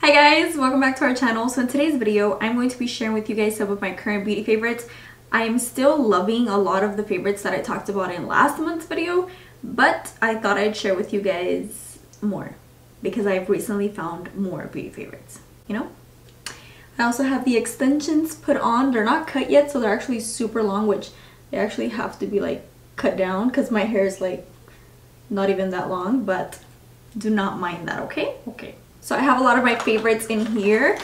Hi guys, welcome back to our channel. So in today's video, I'm going to be sharing with you guys some of my current beauty favorites. I am still loving a lot of the favorites that I talked about in last month's video, but I thought I'd share with you guys more because I've recently found more beauty favorites, you know? I also have the extensions put on. They're not cut yet, so they're actually super long, which they actually have to be like cut down because my hair is like not even that long, but do not mind that, okay? Okay. So I have a lot of my favorites in here.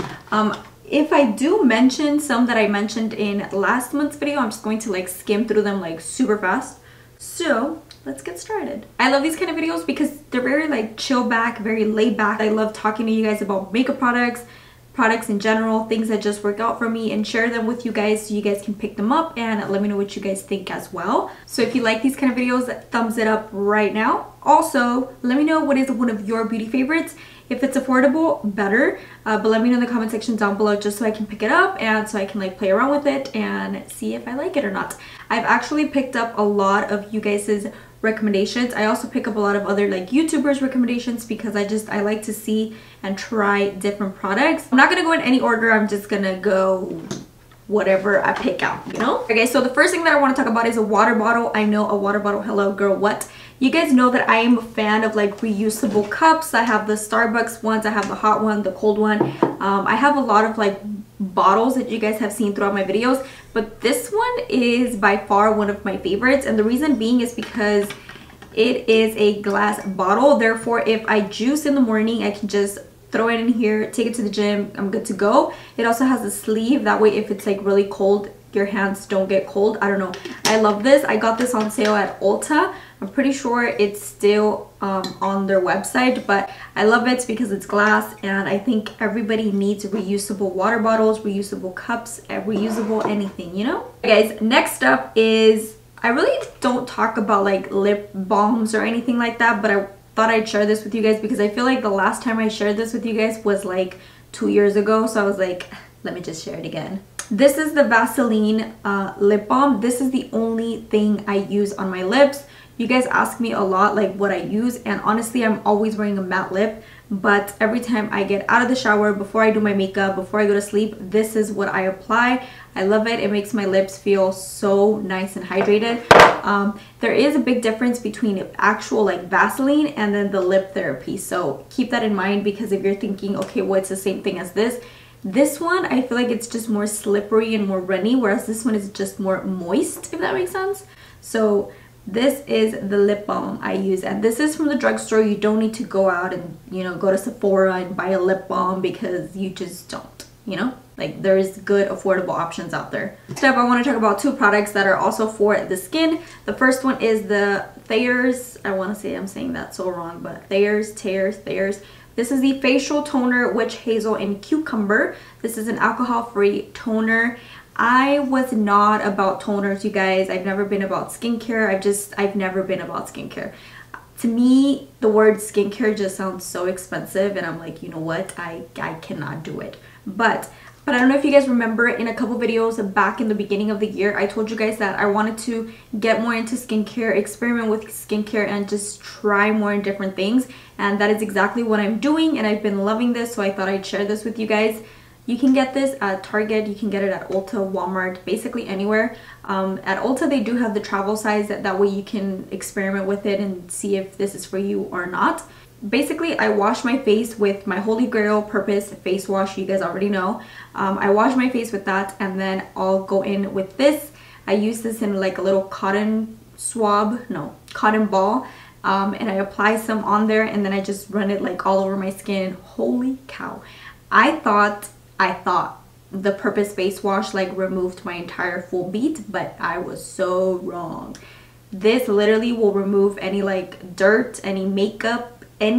If I do mention some that I mentioned in last month's video, I'm just going to like skim through them like super fast. So let's get started. I love these kind of videos because they're very like chill back, very laid back. I love talking to you guys about makeup products in general, things that just work out for me, and share them with you guys so you guys can pick them up and let me know what you guys think as well. So if you like these kind of videos, thumbs it up right now. Also, let me know what is one of your beauty favorites. If it's affordable, better, but let me know in the comment section down below just so I can pick it up and so I can like play around with it and see if I like it or not. I've actually picked up a lot of you guys' recommendations. I also pick up a lot of other like YouTubers recommendations because I like to see and try different products. I'm not gonna go in any order, I'm just gonna go whatever I pick out, you know? Okay, so the first thing that I want to talk about is a water bottle. I know a water bottle, hello girl, what? You guys know that I am a fan of like reusable cups. I have the Starbucks ones, I have the hot one, the cold one. I have a lot of like bottles that you guys have seen throughout my videos, but this one is by far one of my favorites, and the reason being is because it is a glass bottle. Therefore, if I juice in the morning, I can just throw it in here, take it to the gym, I'm good to go. It also has a sleeve, that way if it's like really cold, your hands don't get cold. I don't know, I love this. I got this on sale at Ulta. I'm pretty sure it's still on their website, but I love it because it's glass, and I think everybody needs reusable water bottles, reusable cups, reusable anything, you know? Okay, guys, next up is, I really don't talk about like lip balms or anything like that, but I thought I'd share this with you guys because I feel like the last time I shared this with you guys was like 2 years ago, so I was like, let me just share it again. This is the Vaseline lip balm. This is the only thing I use on my lips. You guys ask me a lot like what I use, and honestly I'm always wearing a matte lip, but every time I get out of the shower, before I do my makeup, before I go to sleep, this is what I apply. I love it. It makes my lips feel so nice and hydrated. There is a big difference between actual like Vaseline and then the lip therapy, so keep that in mind, because if you're thinking, okay, well, it's the same thing as this one, I feel like it's just more slippery and more runny, whereas this one is just more moist, if that makes sense. So this is the lip balm I use, and this is from the drugstore. You don't need to go out and, you know, go to Sephora and buy a lip balm because you just don't, you know? Like, there's good affordable options out there. Next up, I want to talk about two products that are also for the skin. The first one is the Thayers. I want to say I'm saying that so wrong, but Thayers. This is the facial toner, Witch Hazel and Cucumber. This is an alcohol-free toner. I was not about toners, you guys. I've never been about skincare. I've never been about skincare. To me, the word skincare just sounds so expensive, and I'm like, you know what? I cannot do it. But I don't know if you guys remember, in a couple videos back in the beginning of the year, I told you guys that I wanted to get more into skincare, experiment with skincare, and just try more different things. And that is exactly what I'm doing, and I've been loving this, so I thought I'd share this with you guys. You can get this at Target, you can get it at Ulta, Walmart, basically anywhere. At Ulta, they do have the travel size, that way you can experiment with it and see if this is for you or not. Basically, I wash my face with my Holy Grail Purpose face wash, you guys already know. I wash my face with that, and then I'll go in with this. I use this in like a little cotton ball, and I apply some on there, and then I just run it like all over my skin. Holy cow. I thought the Purpose face wash like removed my entire full beat, but I was so wrong. This literally will remove any like dirt, any makeup that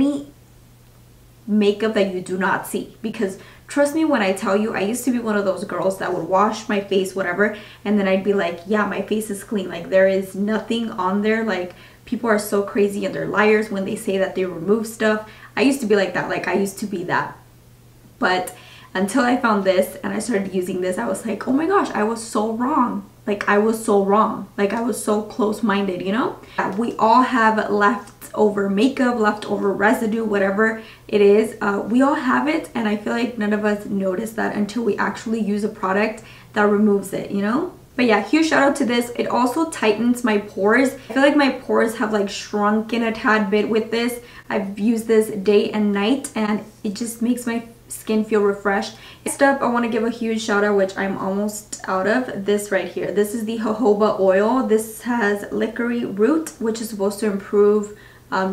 you do not see, because trust me when I tell you, I used to be one of those girls that would wash my face, whatever, and then I'd be like, yeah, my face is clean, like there is nothing on there. Like, people are so crazy and they're liars when they say that they remove stuff. I used to be like that, like I used to be that. But until I found this and I started using this. I was like, oh my gosh, I was so wrong. Like I was so wrong. Like I was so close-minded, you know? We all have leftover makeup, leftover residue, whatever it is. We all have it, and I feel like none of us notice that until we actually use a product that removes it, you know? But yeah, huge shout out to this. It also tightens my pores. I feel like my pores have like shrunken a tad bit with this. I've used this day and night and it just makes my skin feel refreshed. Next up, I want to give a huge shout out, which I'm almost out of, this right here. This is the jojoba oil. This has licorice root, which is supposed to improve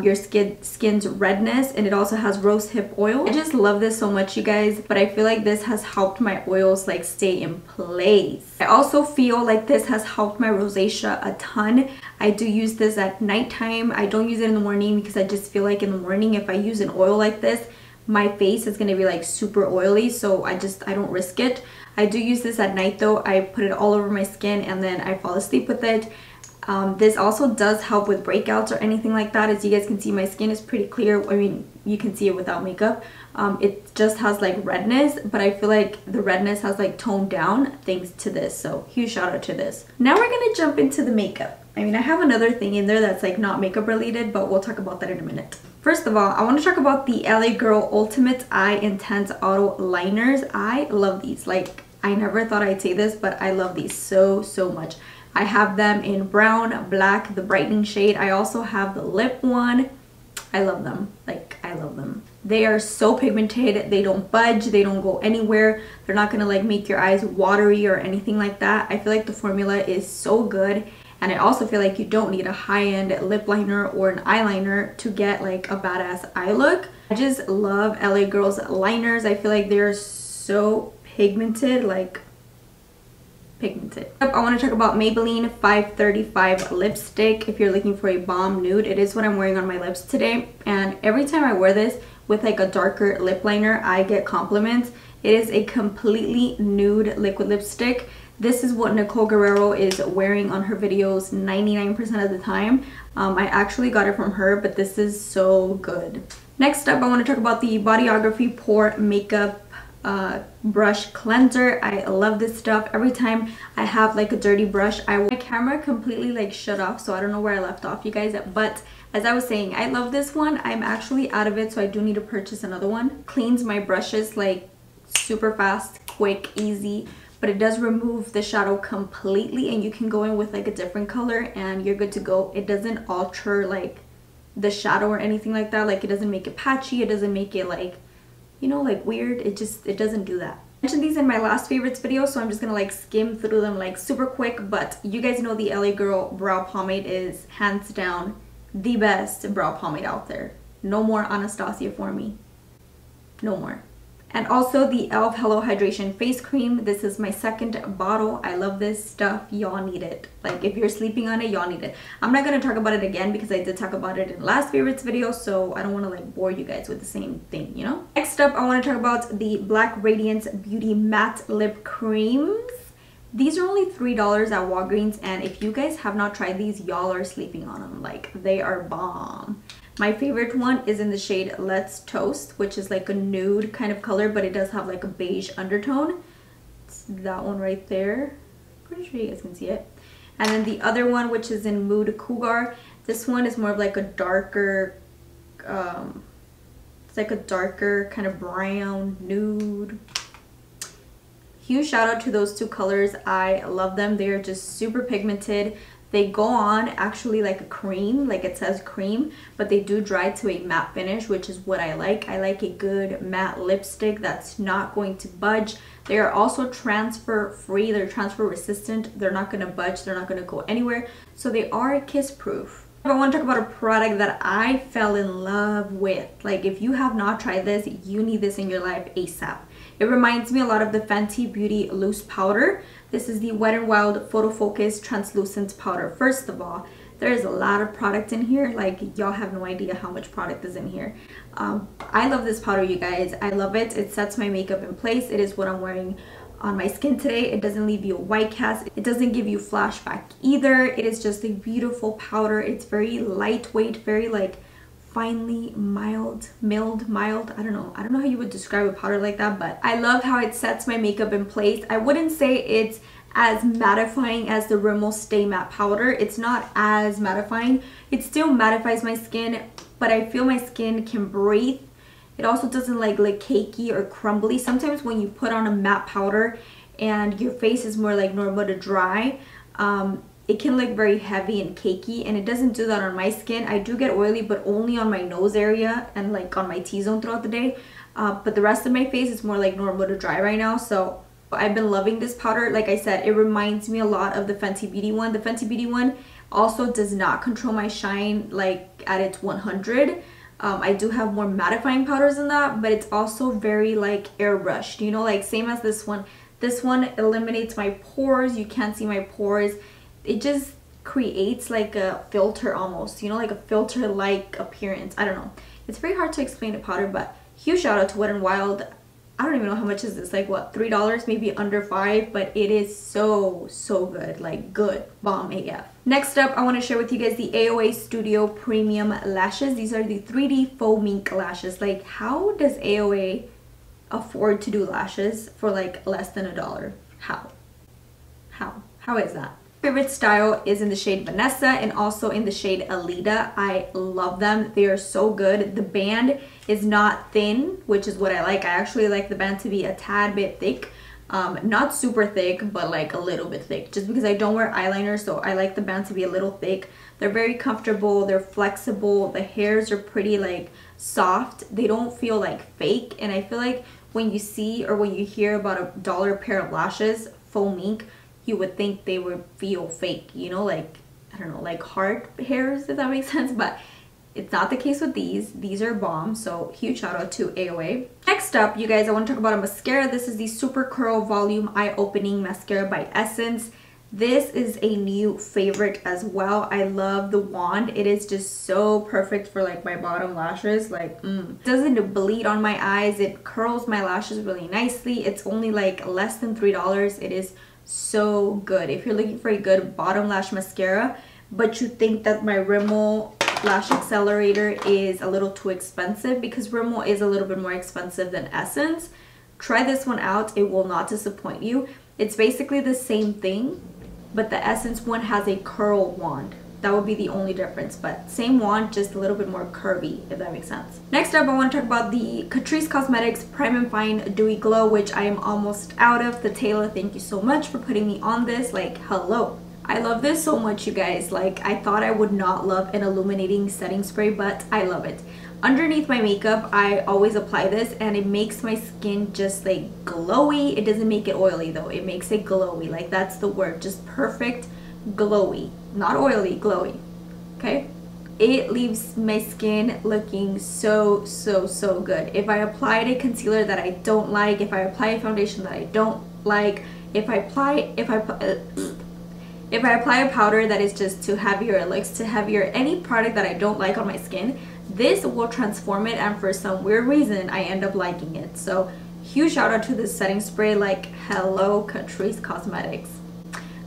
your skin's redness, and it also has rose hip oil. I just love this so much, you guys, but I feel like this has helped my oils like stay in place. I also feel like this has helped my rosacea a ton. I do use this at nighttime. I don't use it in the morning because I just feel like in the morning if I use an oil like this, my face is gonna be like super oily, so I don't risk it. I do use this at night though. I put it all over my skin and then I fall asleep with it. This also does help with breakouts or anything like that. As you guys can see, my skin is pretty clear. I mean, you can see it without makeup. It just has like redness, but I feel like the redness has like toned down thanks to this. So huge shout out to this. Now we're gonna jump into the makeup. I mean, I have another thing in there that's like not makeup related, but we'll talk about that in a minute. First of all, I want to talk about the LA Girl Ultimate Eye Intense Auto Liners. I love these. Like, I never thought I'd say this, but I love these so much. I have them in brown, black, the brightening shade. I also have the lip one. I love them. Like, I love them. They are so pigmented. They don't budge. They don't go anywhere. They're not gonna like make your eyes watery or anything like that. I feel like the formula is so good. And I also feel like you don't need a high-end lip liner or an eyeliner to get like a badass eye look. I just love LA Girl's liners. I feel like they're so pigmented, like pigmented. I want to talk about Maybelline 535 lipstick. If you're looking for a balm nude, it is what I'm wearing on my lips today. And every time I wear this with like a darker lip liner, I get compliments. It is a completely nude liquid lipstick. This is what Nicole Guerrero is wearing on her videos 99% of the time. I actually got it from her, but this is so good. Next up, I want to talk about the Bodyography Pore Makeup brush cleanser. I love this stuff. Every time I have like a dirty brush, my camera completely like shut off, so I don't know where I left off, you guys, but as I was saying, I love this one. I'm actually out of it, so I do need to purchase another one. Cleans my brushes like super fast, quick, easy, but it does remove the shadow completely, and you can go in with like a different color and you're good to go. It doesn't alter like the shadow or anything like that. Like, it doesn't make it patchy, it doesn't make it like, you know, like weird. It doesn't do that. I mentioned these in my last favorites video, so I'm just gonna like skim through them like super quick. But you guys know the LA Girl brow pomade is hands down the best brow pomade out there. No more Anastasia for me. No more. And also the e.l.f. Hello Hydration Face Cream. This is my second bottle. I love this stuff. Y'all need it. Like, if you're sleeping on it, y'all need it. I'm not going to talk about it again because I did talk about it in last favorites video, so I don't want to like bore you guys with the same thing, you know? Next up, I want to talk about the Black Radiance Beauty Matte Lip Creams. These are only $3 at Walgreens, and if you guys have not tried these, y'all are sleeping on them. Like, they are bomb. My favorite one is in the shade Let's Toast, which is like a nude kind of color, but it does have like a beige undertone. It's that one right there. Pretty sure you guys can see it. And then the other one, which is in Mood Cougar. This one is more of like a darker, it's like a darker kind of brown nude. Huge shout out to those two colors. I love them. They are just super pigmented. They go on actually like a cream, like it says cream, but they do dry to a matte finish, which is what I like. I like a good matte lipstick that's not going to budge. They are also transfer free. They're transfer resistant. They're not going to budge. They're not going to go anywhere. So they are kiss proof. I want to talk about a product that I fell in love with. Like, if you have not tried this, you need this in your life ASAP. It reminds me a lot of the Fenty Beauty Loose Powder. This is the Wet n Wild Photo Focus Translucent Powder. First of all, there is a lot of product in here. Like, y'all have no idea how much product is in here. I love this powder, you guys. I love it. It sets my makeup in place. It is what I'm wearing on my skin today. It doesn't leave you a white cast. It doesn't give you flashback either. It is just a beautiful powder. It's very lightweight, very like finely mild, I don't know how you would describe a powder like that, but I love how it sets my makeup in place. I wouldn't say it's as mattifying as the Rimmel Stay Matte powder. It's not as mattifying. It still mattifies my skin, but I feel my skin can breathe. It also doesn't like look cakey or crumbly. Sometimes when you put on a matte powder and your face is more like normal to dry, it can look very heavy and cakey, and it doesn't do that on my skin. I do get oily, but only on my nose area and like on my T-zone throughout the day. But the rest of my face is more like normal to dry right now. So I've been loving this powder. Like I said, it reminds me a lot of the Fenty Beauty one. The Fenty Beauty one also does not control my shine like at its 100. I do have more mattifying powders than that, but it's also very like airbrushed, you know, like same as this one. This one eliminates my pores. You can't see my pores. It just creates like a filter almost, you know, like a filter like appearance. I don't know, it's very hard to explain a powder, but huge shout out to Wet n Wild. I don't even know how much is this, like what, $3, maybe under $5, but it is so good, like good bomb AF. Next up, I want to share with you guys the AOA Studio Premium Lashes. These are the 3D faux mink lashes. Like, how does AOA afford to do lashes for like less than $1? How is that? Favorite style is in the shade Vanessa and also in the shade Alita. I love them. They are so good. The band is not thin, which is what I like. I actually like the band to be a tad bit thick. Not super thick, but like a little bit thick, just because I don't wear eyeliner, so I like the band to be a little thick. They're very comfortable, they're flexible, the hairs are pretty like soft. They don't feel like fake, and I feel like when you see or when you hear about $1 pair of lashes, faux mink, you would think they would feel fake, you know, like, I don't know, like hard hairs, if that makes sense, but it's not the case with these. These are bomb, so huge shout out to AOA. Next up, you guys, I want to talk about a mascara. This is the Super Curl Volume Eye Opening Mascara by Essence. This is a new favorite as well. I love the wand. It is just so perfect for like my bottom lashes. Like, It doesn't bleed on my eyes. It curls my lashes really nicely. It's only like less than $3. It is so good. If you're looking for a good bottom lash mascara, but you think that my Rimmel Lash Accelerator is a little too expensive, because Rimmel is a little bit more expensive than Essence, try this one out. It will not disappoint you. It's basically the same thing, but the Essence one has a curl wand. That would be the only difference, but same wand, just a little bit more curvy, if that makes sense. Next up, I want to talk about the Catrice Cosmetics Prime and Fine Dewy Glow, which I am almost out of. The Taylor, thank you so much for putting me on this. Like, hello. I love this so much, you guys. Like, I thought I would not love an illuminating setting spray, but I love it. Underneath my makeup, I always apply this, and it makes my skin just like glowy. It doesn't make it oily though. It makes it glowy. Like, that's the word. Just perfect glowy. Not oily, glowy. Okay? It leaves my skin looking so good. If I applied a concealer that I don't like, if I apply a foundation that I don't like, if I apply a powder that is just too heavy or it looks too heavy, or any product that I don't like on my skin, this will transform it, and for some weird reason I end up liking it. So huge shout out to this setting spray. Like, hello, Catrice Cosmetics.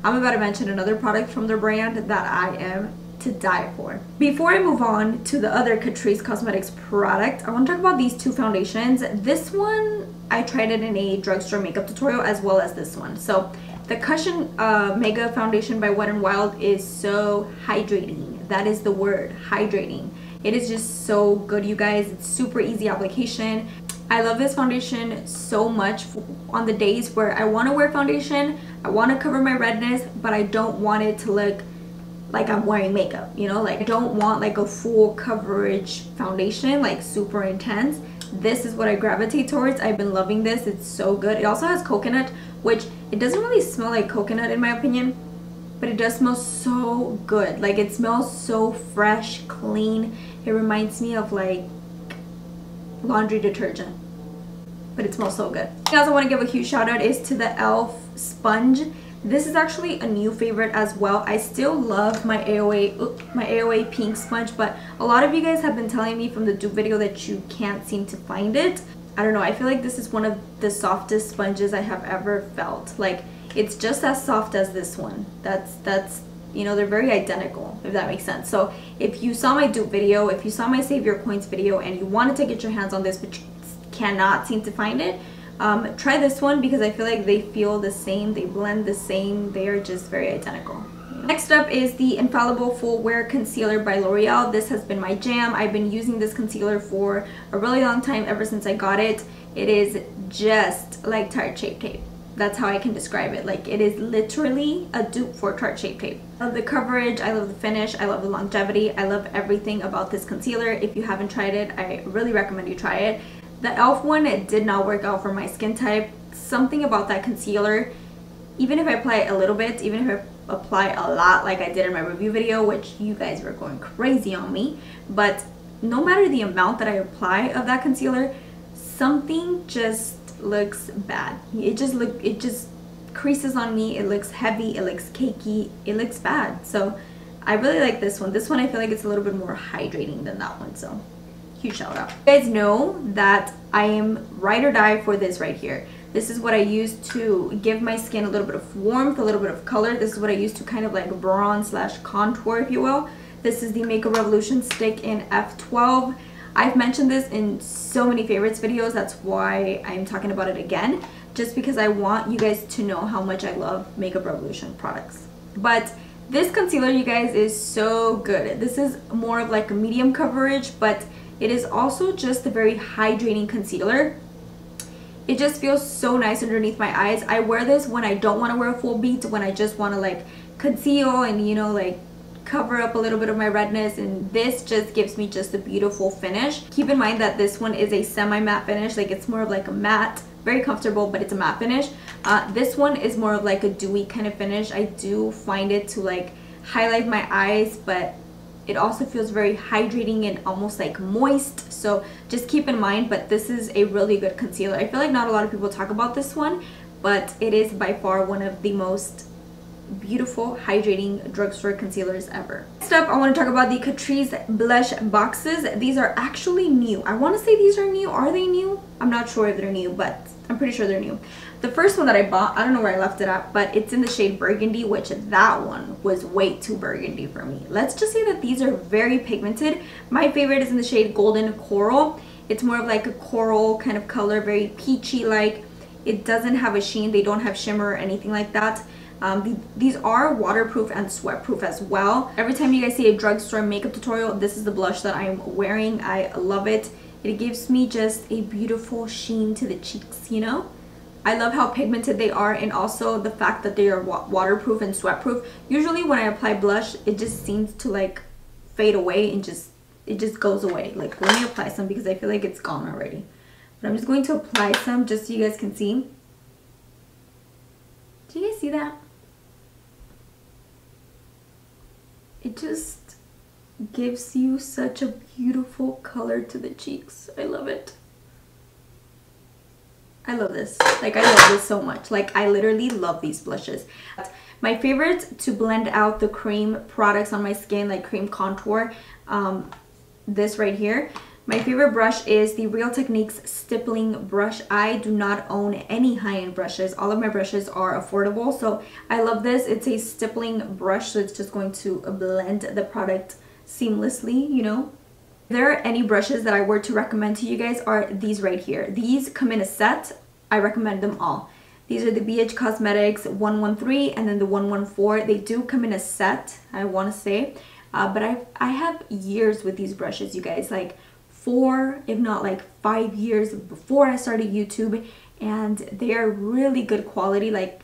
I'm about to mention another product from their brand that I am to die for. Before I move on to the other Catrice Cosmetics product, I want to talk about these two foundations. This one, I tried it in a drugstore makeup tutorial, as well as this one. So the Cushion Mega Foundation by Wet n Wild is so hydrating. That is the word, hydrating. It is just so good, you guys. It's super easy application. I love this foundation so much on the days where I want to wear foundation, I want to cover my redness, but I don't want it to look like I'm wearing makeup, you know? Like, I don't want like a full coverage foundation, like super intense. This is what I gravitate towards. I've been loving this. It's so good. It also has coconut, which it doesn't really smell like coconut in my opinion, but it does smell so good. Like, it smells so fresh, clean. It reminds me of like laundry detergent, but it smells so good. I also want to give a huge shout out is to the e.l.f. sponge. This is actually a new favorite as well. I still love my AOA pink sponge, but a lot of you guys have been telling me from the dupe video that you can't seem to find it. I don't know, I feel like this is one of the softest sponges I have ever felt. Like, it's just as soft as this one. That's you know, they're very identical, if that makes sense. So if you saw my dupe video, if you saw my save your coins video and you wanted to get your hands on this but you cannot seem to find it, try this one because I feel like they feel the same, they blend the same, they are just very identical. Next up is the Infallible Full Wear Concealer by L'Oreal. This has been my jam. I've been using this concealer for a really long time, ever since I got it. It is just like Tarte Shape Tape. That's how I can describe it. Like, it is literally a dupe for Tarte Shape Tape. I love the coverage, I love the finish, I love the longevity, I love everything about this concealer. If you haven't tried it, I really recommend you try it. The e.l.f. one, it did not work out for my skin type. Something about that concealer, even if I apply it a little bit, even if I apply a lot like I did in my review video, which you guys were going crazy on me, but no matter the amount that I apply of that concealer, something just looks bad. It just creases on me, it looks heavy, it looks cakey, it looks bad. So I really like this one. This one I feel like it's a little bit more hydrating than that one, so huge shout out. You guys know that I am ride or die for this right here. This is what I use to give my skin a little bit of warmth, a little bit of color. This is what I use to kind of like bronze slash contour, if you will. This is the Makeup Revolution stick in F12. I've mentioned this in so many favorites videos. That's why I'm talking about it again, just because I want you guys to know how much I love Makeup Revolution products. But this concealer, you guys, is so good. This is more of like a medium coverage, but it is also just a very hydrating concealer. It just feels so nice underneath my eyes. I wear this when I don't want to wear a full beat, when I just want to like conceal and, you know, like cover up a little bit of my redness, and this just gives me just a beautiful finish. Keep in mind that this one is a semi-matte finish, like it's more of like a matte, very comfortable, but it's a matte finish. This one is more of like a dewy kind of finish. I do find it to like highlight my eyes, but it also feels very hydrating and almost like moist, so just keep in mind. But this is a really good concealer. I feel like not a lot of people talk about this one, but it is by far one of the most beautiful hydrating drugstore concealers ever. Next up, I want to talk about the Catrice blush boxes. These are actually new. I want to say these are new. Are they new? I'm not sure if they're new, but I'm pretty sure they're new. The first one that I bought, I don't know where I left it at, but it's in the shade Burgundy, which that one was way too burgundy for me. Let's just say that these are very pigmented. My favorite is in the shade Golden Coral. It's more of like a coral kind of color, very peachy like. It doesn't have a sheen. They don't have shimmer or anything like that. These are waterproof and sweatproof as well. Every time you guys see a drugstore makeup tutorial, this is the blush that I'm wearing. I love it. It gives me just a beautiful sheen to the cheeks, you know? I love how pigmented they are, and also the fact that they are waterproof and sweatproof. Usually when I apply blush, it just seems to like fade away and it just goes away. Like, let me apply some because I feel like it's gone already. But I'm just going to apply some just so you guys can see. Do you guys see that? It just gives you such a beautiful color to the cheeks. I love it. I love this. Like, I love this so much. Like, I literally love these blushes. My favorite to blend out the cream products on my skin, like cream contour, this right here. My favorite brush is the Real Techniques Stippling Brush. I do not own any high-end brushes. All of my brushes are affordable, so I love this. It's a stippling brush, so it's just going to blend the product seamlessly, you know. If there are any brushes that I were to recommend to you guys, are these right here. These come in a set. I recommend them all. These are the BH Cosmetics 113 and then the 114. They do come in a set, I want to say. But I have years with these brushes, you guys. Like 4, if not like 5 years before I started YouTube. And they are really good quality. Like,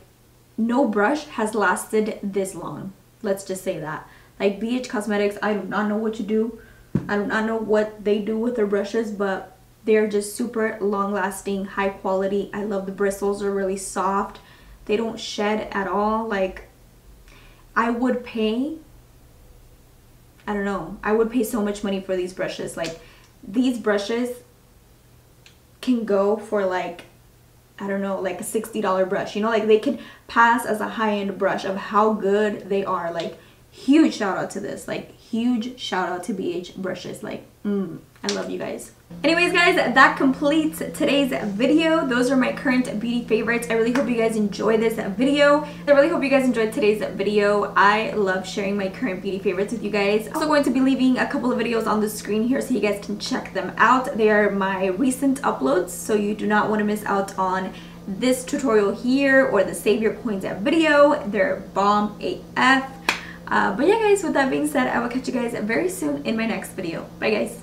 no brush has lasted this long. Let's just say that. Like, BH Cosmetics, I do not know what you do. I do not know what they do with their brushes, but they're just super long lasting, high quality. I love the bristles, are really soft. They don't shed at all. Like, I would pay, I don't know, I would pay so much money for these brushes. Like, these brushes can go for like, I don't know, like a $60 brush. You know, like they can pass as a high-end brush of how good they are. Like, huge shout out to this, like huge shout out to BH brushes. Like I love you guys. Anyways guys, that completes today's video. Those are my current beauty favorites. I really hope you guys enjoyed this video. I really hope you guys enjoyed today's video. I love sharing my current beauty favorites with you guys. I'm also going to be leaving a couple of videos on the screen here so you guys can check them out. They are my recent uploads, so you do not want to miss out on this tutorial here or the Save Your Coins video. They're bomb AF. But yeah guys, with that being said, I will catch you guys very soon in my next video. Bye guys.